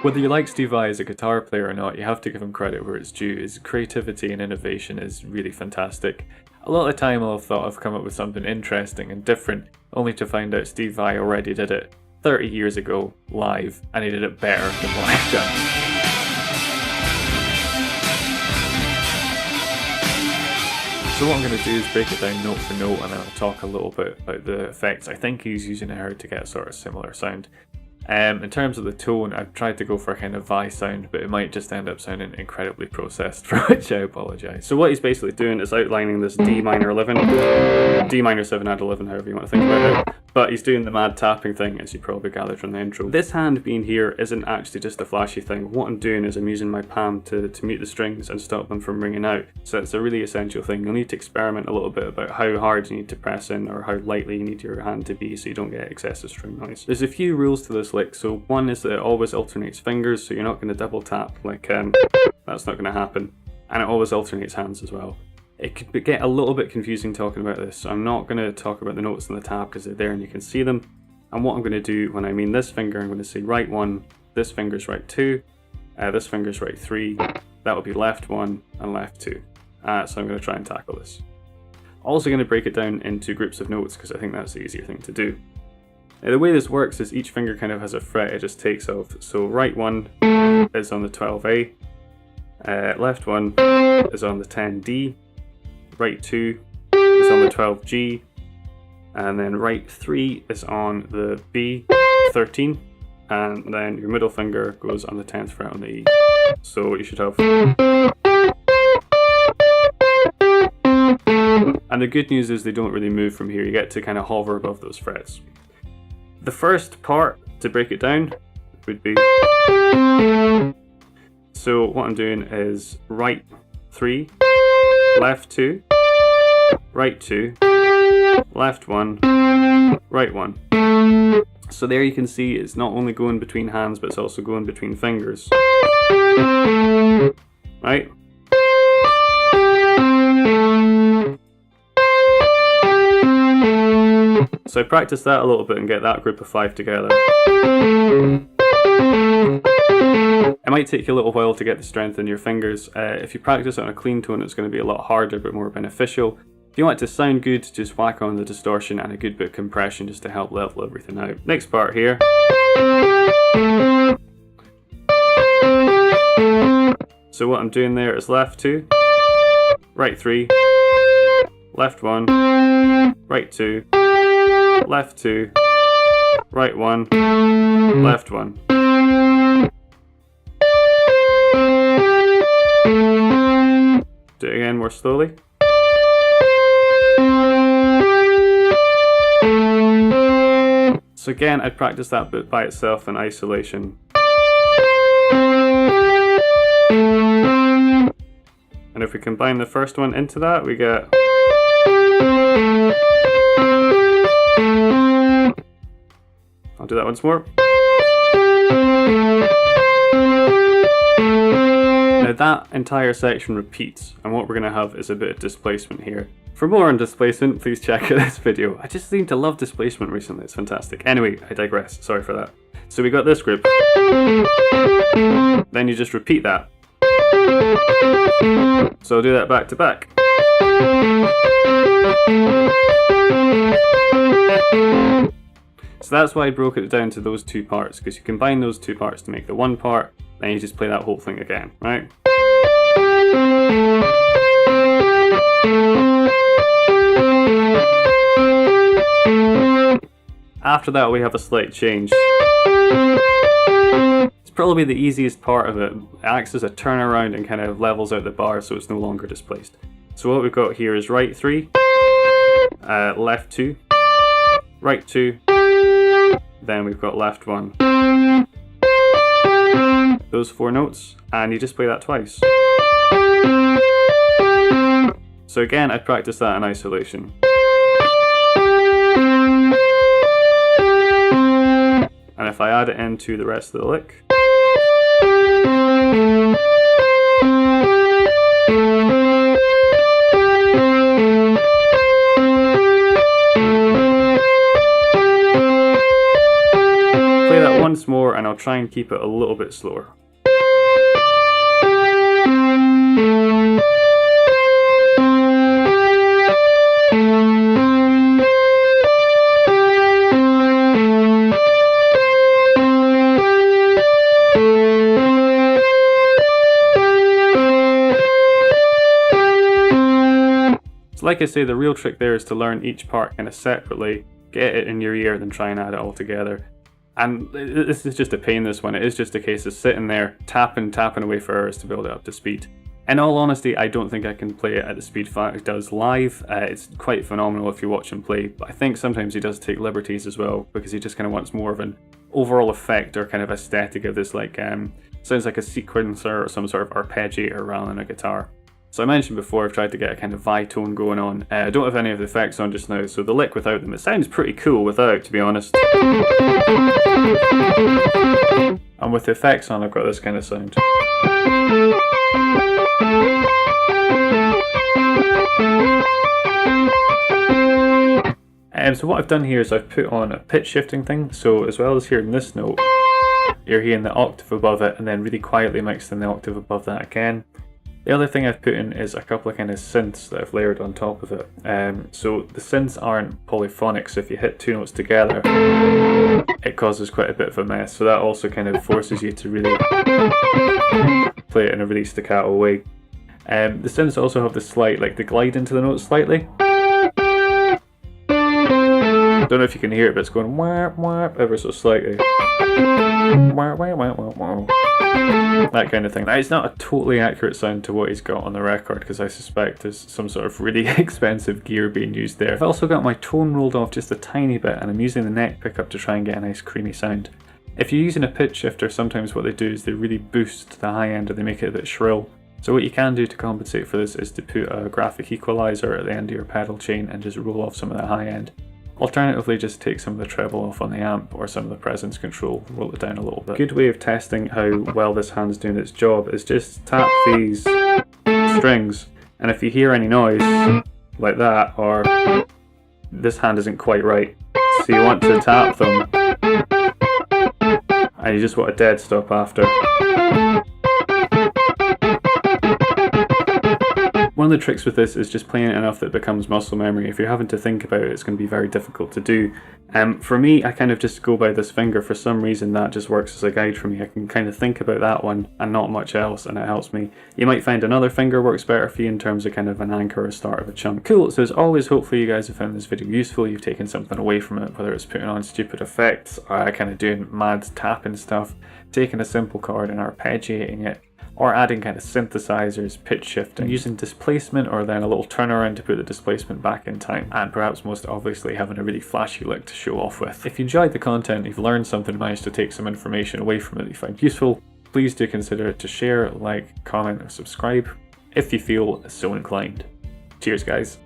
Whether you like Steve Vai as a guitar player or not, you have to give him credit where it's due. His creativity and innovation is really fantastic. A lot of the time I'll have thought I've come up with something interesting and different, only to find out Steve Vai already did it 30 years ago, live, and he did it better than what I've done. So what I'm going to do is break it down note for note, and then I'll talk a little bit about the effects I think he's using here to get a sort of similar sound. In terms of the tone, I've tried to go for a kind of Vai sound, but it might just end up sounding incredibly processed, for which I apologise. So what he's basically doing is outlining this D minor 11, D minor 7 add 11, however you want to think about it. But he's doing the mad tapping thing, as you probably gathered from the intro. This hand being here isn't actually just a flashy thing. What I'm doing is I'm using my palm to mute the strings and stop them from ringing out. So it's a really essential thing. You'll need to experiment a little bit about how hard you need to press in or how lightly you need your hand to be so you don't get excessive string noise. There's a few rules to this lick. So one is that it always alternates fingers, so you're not going to double tap, like that's not going to happen. And it always alternates hands as well. It could get a little bit confusing talking about this, so I'm not going to talk about the notes on the tab because they're there and you can see them. And what I'm going to do when I mean this finger, I'm going to say right 1, this finger's right 2, this finger's right 3, that would be left 1 and left 2. So I'm going to try and tackle this. Also going to break it down into groups of notes because I think that's the easier thing to do. Now, the way this works is each finger kind of has a fret it just takes off. So right 1 is on the 12A, left 1 is on the 10D, right 2 is on the 12G, and then right 3 is on the B13, and then your middle finger goes on the 10th fret on the E. So you should have... And the good news is they don't really move from here, you get to kind of hover above those frets. The first part, to break it down, would be... So what I'm doing is right 3, left 2, right 2, left 1, right 1. So there you can see it's not only going between hands, but it's also going between fingers. Right? So I practice that a little bit and get that group of 5 together. It might take you a little while to get the strength in your fingers. If you practice it on a clean tone, it's going to be a lot harder but more beneficial. If you want it to sound good, just whack on the distortion and a good bit of compression just to help level everything out. Next part here. So what I'm doing there is left 2, right 3, left 1, right 2, left 2, right 1, left 1. Do it again more slowly. So again, I'd practice that bit by itself in isolation. And if we combine the first one into that, we get... I'll do that once more. Now that entire section repeats, and what we're going to have is a bit of displacement here. For more on displacement, please check out this video. I just seem to love displacement recently, it's fantastic. Anyway, I digress, sorry for that. So we got this group. Then you just repeat that. So I'll do that back to back. So that's why I broke it down to those two parts, because you combine those two parts to make the one part, then you just play that whole thing again, right? After that we have a slight change. It's probably the easiest part of it. It acts as a turnaround and kind of levels out the bar so it's no longer displaced. So what we've got here is right 3, left 2, right 2, then we've got left 1. Those 4 notes, and you just play that twice. So again, I'd practice that in isolation. And if I add it into the rest of the lick, play that once more and I'll I'll try and keep it a little bit slower. Like I say, the real trick there is to learn each part kind of separately, get it in your ear, then try and add it all together. And this is just a pain, this one. It is just a case of sitting there, tapping away for hours to build it up to speed. In all honesty, I don't think I can play it at the speed Vai does live. It's quite phenomenal if you watch him play, but I think sometimes he does take liberties as well, because he just kind of wants more of an overall effect or kind of aesthetic of this, like, sounds like a sequencer or some sort of arpeggiator rather than a guitar. So I mentioned before I've tried to get a kind of Vai tone going on. I don't have any of the effects on just now, so the lick without them, it sounds pretty cool without, to be honest. And with the effects on, I've got this kind of sound. So what I've done here is I've put on a pitch shifting thing, so as well as hearing this note, you're hearing the octave above it and then really quietly mixed in the octave above that again. The other thing I've put in is a couple of kind of synths that I've layered on top of it. So the synths aren't polyphonic, so if you hit two notes together, it causes quite a bit of a mess. So that also kind of forces you to really play it in a really staccato way. The synths also have the slight, like the glide into the notes slightly. Don't know if you can hear it, but it's going whap whap ever so slightly. Wah, wah, wah, wah, wah. That kind of thing. Now, it's not a totally accurate sound to what he's got on the record, because I suspect there's some sort of really expensive gear being used there. I've also got my tone rolled off just a tiny bit, and I'm using the neck pickup to try and get a nice creamy sound. If you're using a pitch shifter, sometimes what they do is they really boost the high end or they make it a bit shrill. So what you can do to compensate for this is to put a graphic equalizer at the end of your pedal chain and just roll off some of the high end. Alternatively, just take some of the treble off on the amp or some of the presence control, roll it down a little bit. A good way of testing how well this hand's doing its job is just tap these strings, and if you hear any noise like that, or this hand isn't quite right, so you want to tap them and you just want a dead stop after. One of the tricks with this is just playing it enough that it becomes muscle memory. If you're having to think about it, it's going to be very difficult to do. For me, I kind of just go by this finger. For some reason, that just works as a guide for me. I can kind of think about that one and not much else, and it helps me. You might find another finger works better for you in terms of kind of an anchor or start of a chunk. Cool, so as always, hopefully you guys have found this video useful. You've taken something away from it, whether it's putting on stupid effects, or kind of doing mad tapping stuff, taking a simple chord and arpeggiating it, or adding kind of synthesizers, pitch shifting, using displacement or then a little turnaround to put the displacement back in time, and perhaps most obviously having a really flashy lick to show off with. If you enjoyed the content, you've learned something, managed to take some information away from it that you find useful, please do consider to share, like, comment or subscribe if you feel so inclined. Cheers guys.